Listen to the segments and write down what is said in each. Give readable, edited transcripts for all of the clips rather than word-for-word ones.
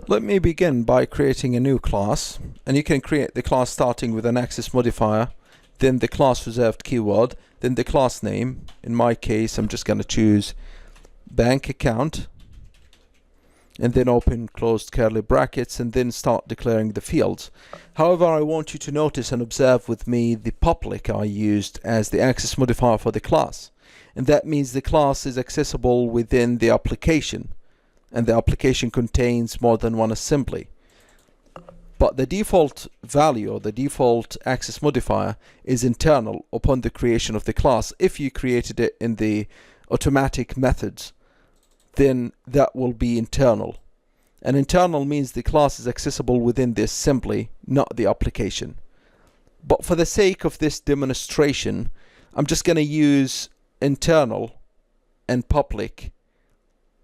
Let me begin by creating a new class, and you can create the class starting with an access modifier, then the class reserved keyword, then the class name. In my case, I'm just going to choose bank account, and then open closed curly brackets, and then start declaring the fields. However, I want you to notice and observe with me the public I used as the access modifier for the class, and that means the class is accessible within the application, and the application contains more than one assembly. But the default value or the default access modifier is internal upon the creation of the class. If you created it in the automatic methods, then that will be internal. And internal means the class is accessible within the assembly, not the application. But for the sake of this demonstration, I'm just going to use internal and public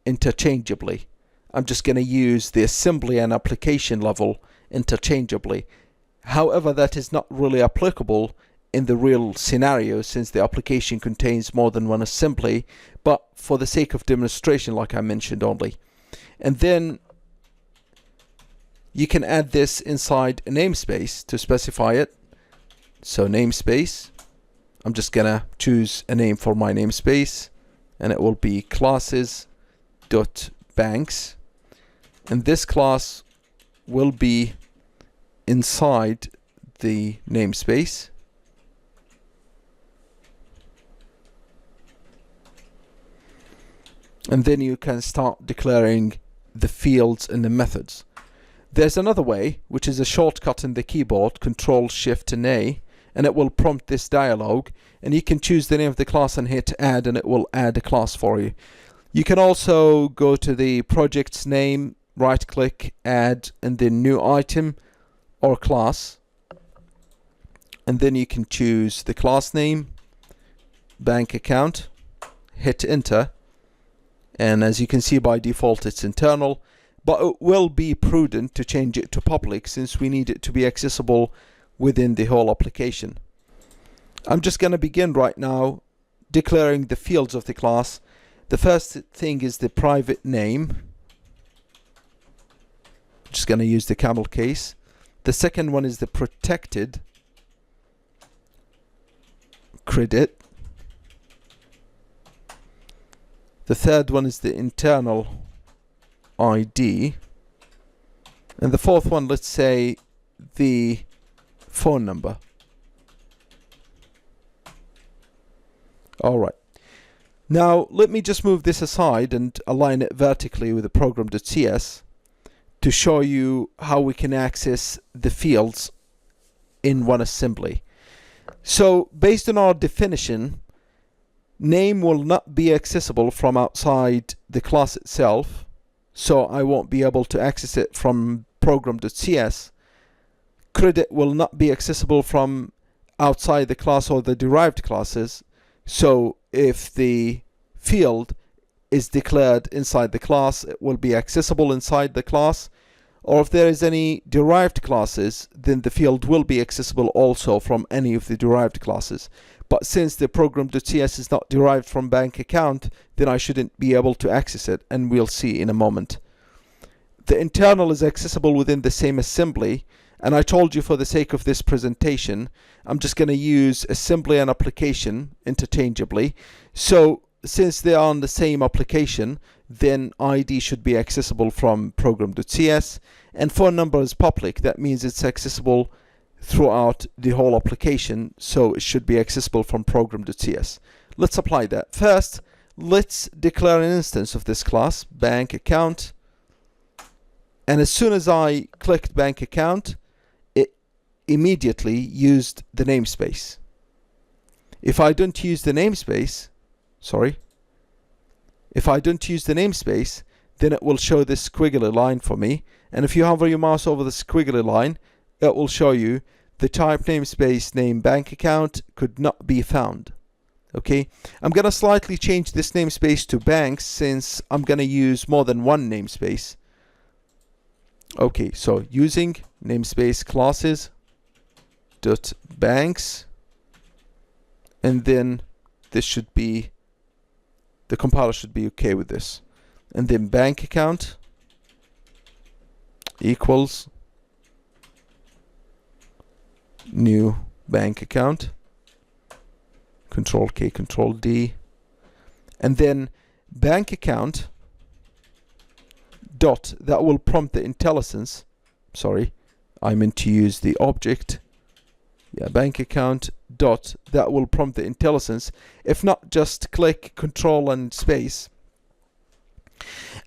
interchangeably. I'm just going to use the assembly and application level interchangeably. However, that is not really applicable in the real scenario since the application contains more than one assembly, but for the sake of demonstration, like I mentioned only. And then you can add this inside a namespace to specify it. So namespace, I'm just gonna choose a name for my namespace, and it will be classes.banks, and this class will be inside the namespace. And then you can start declaring the fields and the methods. There's another way, which is a shortcut in the keyboard, Control-Shift and A, and it will prompt this dialog, and you can choose the name of the class and hit add, and it will add a class for you. You can also go to the project's name, right click, add, and then new item or class, and then you can choose the class name, bank account, hit enter, and as you can see by default it's internal, but it will be prudent to change it to public since we need it to be accessible within the whole application. I'm just going to begin right now declaring the fields of the class. The first thing is the private name. Just going to use the camel case. The second one is the protected credit. The third one is the internal ID. And the fourth one, let's say the phone number. Alright. Now let me just move this aside and align it vertically with the program.cs to show you how we can access the fields in one assembly. So based on our definition, name will not be accessible from outside the class itself, so I won't be able to access it from program.cs. Credit will not be accessible from outside the class or the derived classes, so if the field is declared inside the class, it will be accessible inside the class, or if there is any derived classes, then the field will be accessible also from any of the derived classes. But since the program.cs is not derived from bank account, then I shouldn't be able to access it, and we'll see in a moment. The internal is accessible within the same assembly, and I told you for the sake of this presentation, I'm just going to use assembly and application interchangeably. So since they are on the same application, then ID should be accessible from program.cs, and phone number is public. That means it's accessible throughout the whole application, so it should be accessible from program.cs. Let's apply that. First, let's declare an instance of this class, bank account, and as soon as I clicked bank account, it immediately used the namespace. If I don't use the namespace, then it will show this squiggly line for me, and if you hover your mouse over the squiggly line, it will show you the type namespace name bank account could not be found. Okay, I'm gonna slightly change this namespace to banks since I'm gonna use more than one namespace. Okay, so using namespace classes dot banks, and then this should be, the compiler should be okay with this, and then bank account equals new bank account, Control K, Control D, and then bank account dot, that will prompt the IntelliSense. Sorry, I meant to use the object. Yeah, bank account dot, that will prompt the IntelliSense. If not, just click Control and space,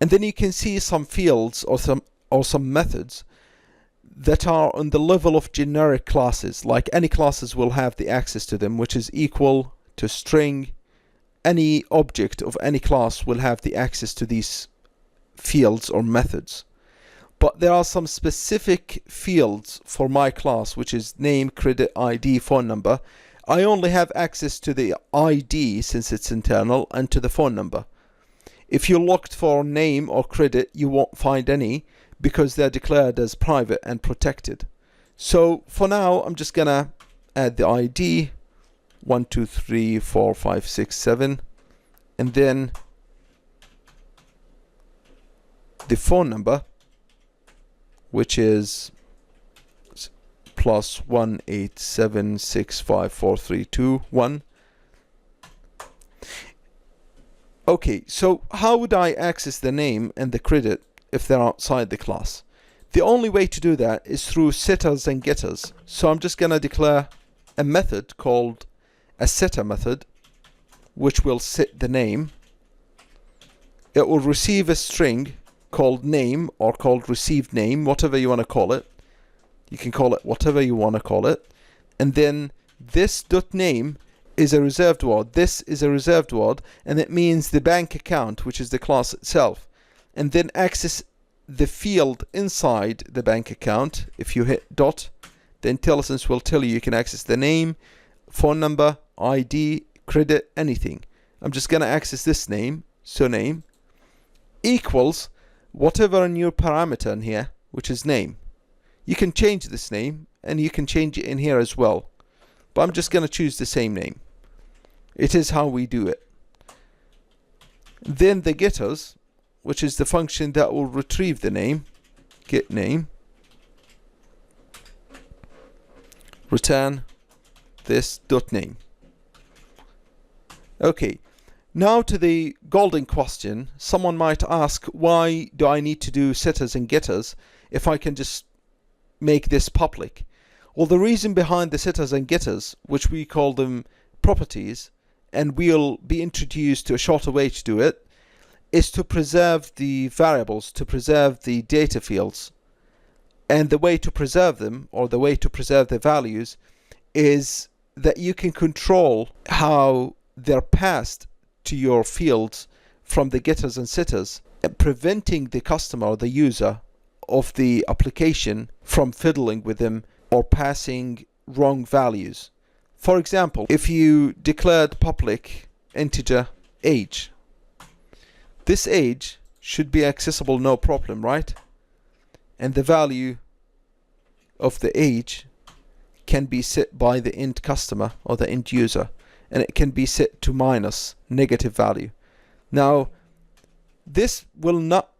and then you can see some fields or some methods that are on the level of generic classes. Like any classes will have the access to them, which is equal to string. Any object of any class will have the access to these fields or methods. But there are some specific fields for my class, which is name, credit, ID, phone number. I only have access to the ID since it's internal, and to the phone number. If you looked for name or credit, you won't find any because they're declared as private and protected. So for now, I'm just gonna add the ID 1, 2, 3, 4, 5, 6, 7, and then the phone number, which is +1 8 7 6 5 4 3 2 1. Okay, so how would I access the name and the credit if they're outside the class? The only way to do that is through setters and getters. So I'm just gonna declare a method called a setter method, which will set the name. It will receive a string called name or called received name, whatever you want to call it. You can call it whatever you want to call it. And then this dot name is a reserved word. This is a reserved word, and it means the bank account, which is the class itself. And then access the field inside the bank account. If you hit dot, the IntelliSense will tell you can access the name, phone number, ID, credit, anything. I'm just going to access this name, so name, equals whatever new parameter in here, which is name. You can change this name, and you can change it in here as well. But I'm just going to choose the same name. It is how we do it. Then the getters, which is the function that will retrieve the name, get name, return this dot name. Okay, now to the golden question. Someone might ask, why do I need to do setters and getters if I can just make this public? Well, the reason behind the setters and getters, which we call them properties, and we'll be introduced to a shorter way to do it, is to preserve the variables, to preserve the data fields. And the way to preserve them, or the way to preserve the values, is that you can control how they're passed to your fields from the getters and setters, preventing the customer or the user of the application from fiddling with them or passing wrong values. For example, if you declared public integer age, this age should be accessible no problem, right? And the value of the age can be set by the end customer or the end user, and it can be set to minus, negative value. Now, this will not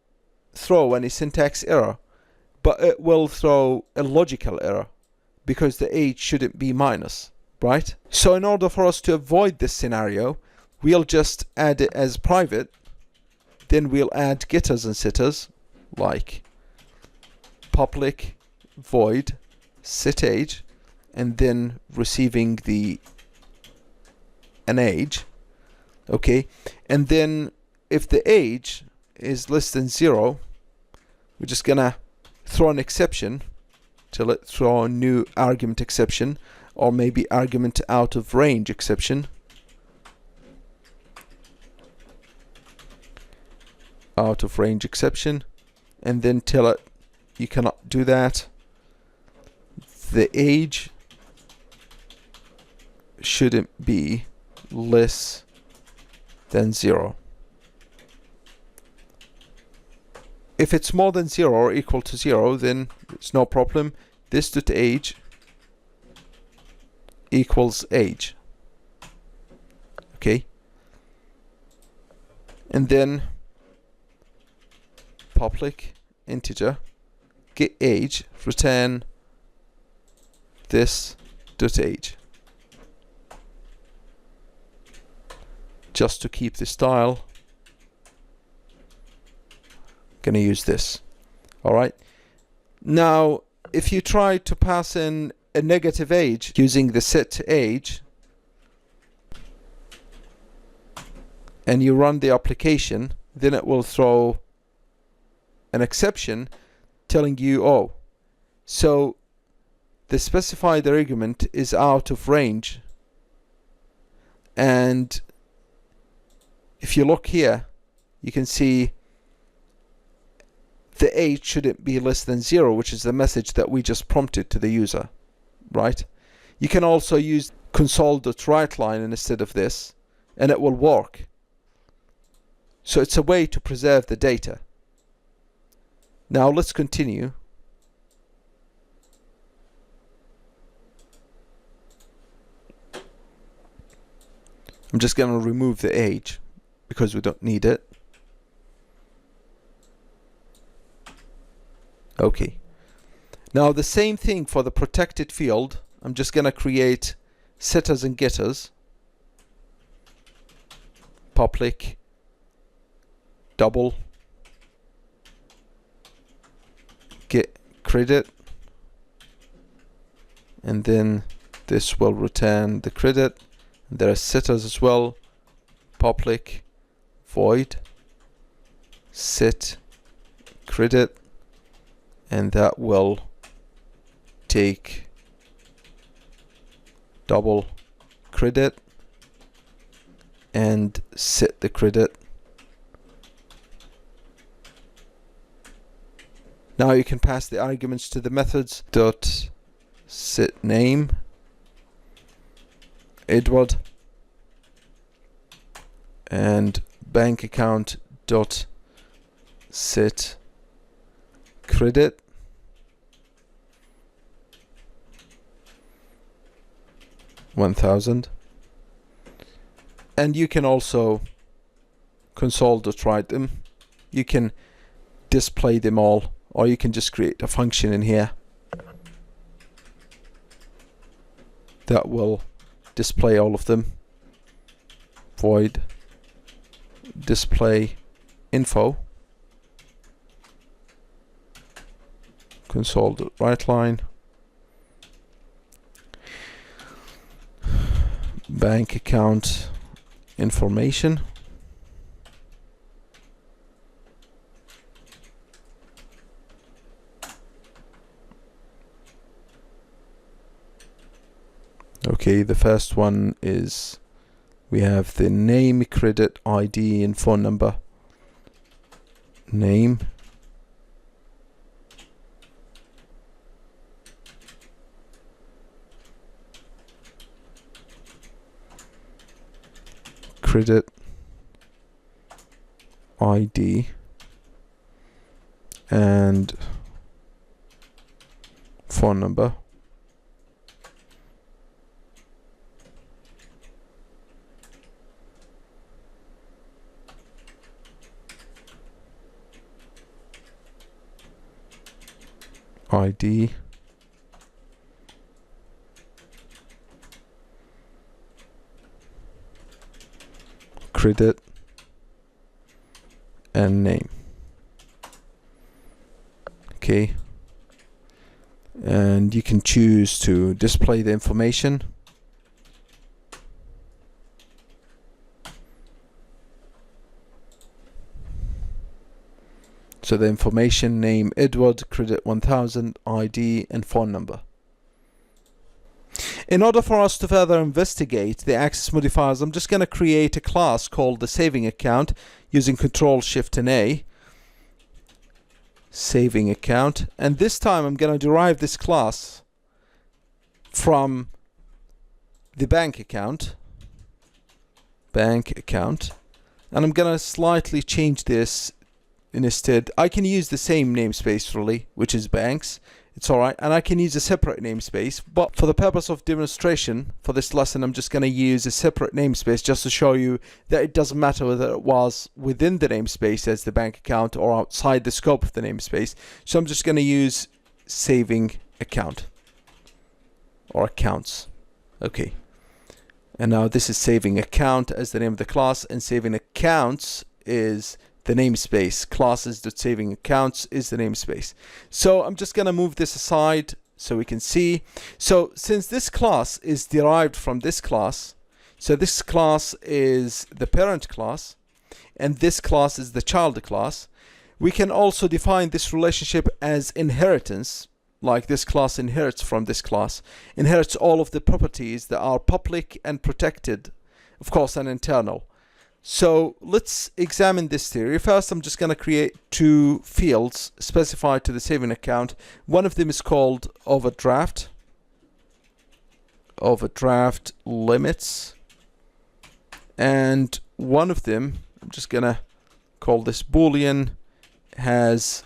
throw any syntax error, but it will throw a logical error because the age shouldn't be minus, right? So in order for us to avoid this scenario, we'll just add it as private. Then we'll add getters and setters like public void set age, and then receiving an age. Okay, and then if the age is less than 0, we're just gonna throw an exception till it throw a new argument exception, or maybe argument out of range exception. Out of range exception, and then tell it you cannot do that. The age shouldn't be less than 0. If it's more than 0 or equal to 0, then it's no problem. This dot age equals age. Okay, and then public integer get age, return this dot age, just to keep the style. Gonna use this. Alright, now if you try to pass in a negative age using the set age and you run the application, then it will throw an exception telling you, oh, so the specified argument is out of range. And if you look here, you can see the age shouldn't be less than 0, which is the message that we just prompted to the user, right? You can also use console.writeLine instead of this, and it will work. So it's a way to preserve the data. Now let's continue. I'm just going to remove the age because we don't need it. Okay. Now the same thing for the protected field. I'm just going to create setters and getters. Public double get credit, and then this will return the credit. There are setters as well. Public void set credit, and that will take double credit and set the credit. Now you can pass the arguments to the methods. Dot set name Edward and bank account dot set credit $1,000, and you can also console.write them. You can display them all, or you can just create a function in here that will display all of them. Void display info console.writeLine bank account information. Okay, the first one is we have the name, credit, ID, and phone number. Name, credit, ID, and phone number. ID, credit, and name. Okay, and you can choose to display the information. So the information: name Edward, credit 1000, ID, and phone number. In order for us to further investigate the access modifiers, I'm just going to create a class called the saving account using Control-Shift and A. Saving account, and this time I'm going to derive this class from the bank account, and I'm going to slightly change this. Instead, I can use the same namespace really, which is banks, It's alright, and I can use a separate namespace, but for the purpose of demonstration for this lesson, I'm just going to use a separate namespace just to show you that it doesn't matter whether it was within the namespace as the bank account or outside the scope of the namespace. So I'm just going to use saving account or accounts. Okay, and now this is saving account as the name of the class, and saving accounts is the namespace. Classes.saving accounts is the namespace. So I'm just going to move this aside so we can see. So since this class is derived from this class, so this class is the parent class and this class is the child class, we can also define this relationship as inheritance, like this class inherits from this class, inherits all of the properties that are public and protected, of course, and internal. So let's examine this theory. First, I'm just going to create two fields specified to the saving account. One of them is called overdraft limits, and one of them, I'm just going to call this Boolean, has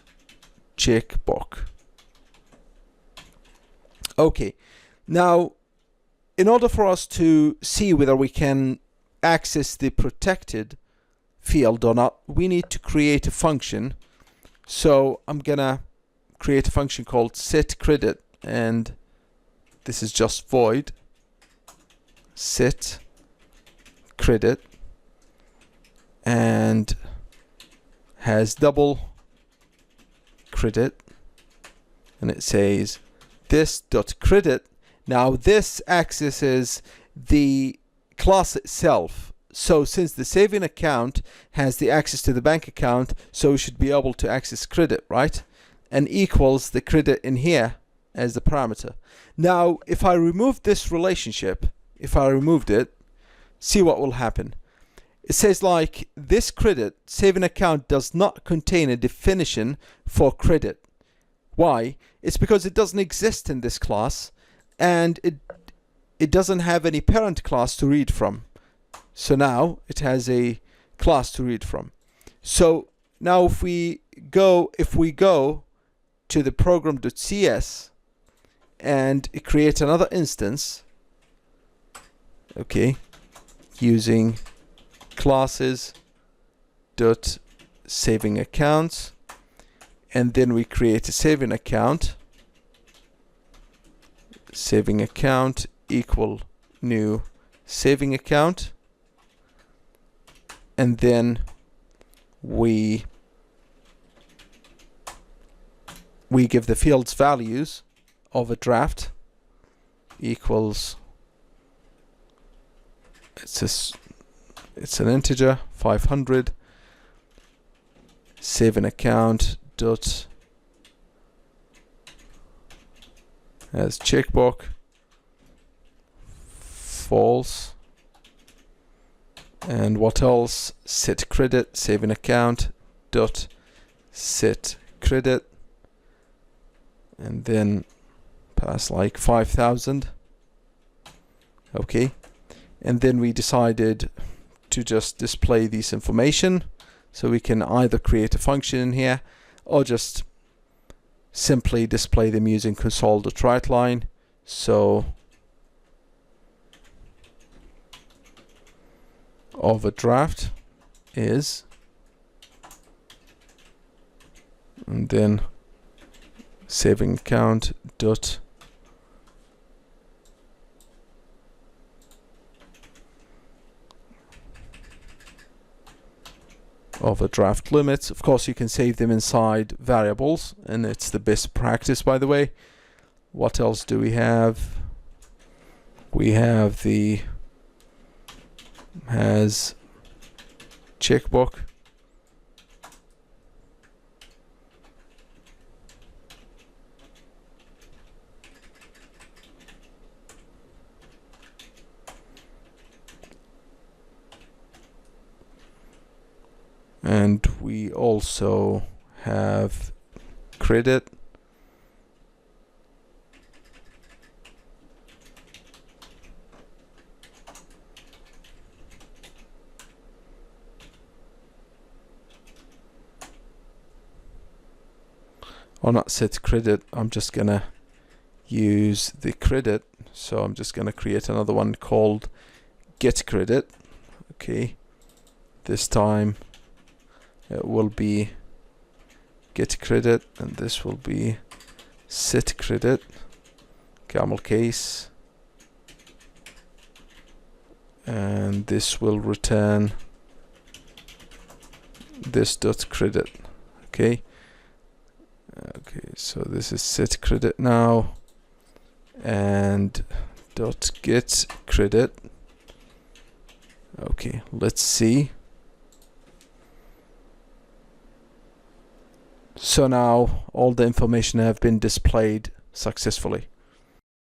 checkbox. Okay, now in order for us to see whether we can access the protected field or not, we need to create a function. So I'm gonna create a function called setCredit, and this is just void setCredit, and has double credit, and it says this dot credit. Now this accesses the class itself. So since the saving account has the access to the bank account, so we should be able to access credit, right? And equals the credit in here as the parameter. Now if I remove this relationship, if I removed it, see what will happen. It says like this credit saving account does not contain a definition for credit. Why? It's because it doesn't exist in this class, and it doesn't have any parent class to read from. So now it has a class to read from. So now if we go to the program.cs and create another instance, okay, using classes dot saving accounts, and then we create a saving account equal new saving account, and then we give the fields values. Overdraft equals, it's an integer 500, saving account dot as checkbox false, and what else? Set credit saving account dot set credit, and then pass like 5,000. Okay, and then we decided to just display this information, so we can either create a function in here or just simply display them using console.writeLine. So overdraft is, and then saving account dot overdraft limits. Of course you can save them inside variables, and it's the best practice, by the way. What else do we have? We have the has checkbox, and we also have credit, or not set credit, I'm just gonna use the credit. So I'm just gonna create another one called get credit. Okay, this time it will be get credit, and this will be set credit, camel case, and this will return this dot credit. Okay, so this is set credit now, and dot get credit. Okay, let's see. So now all the information have been displayed successfully.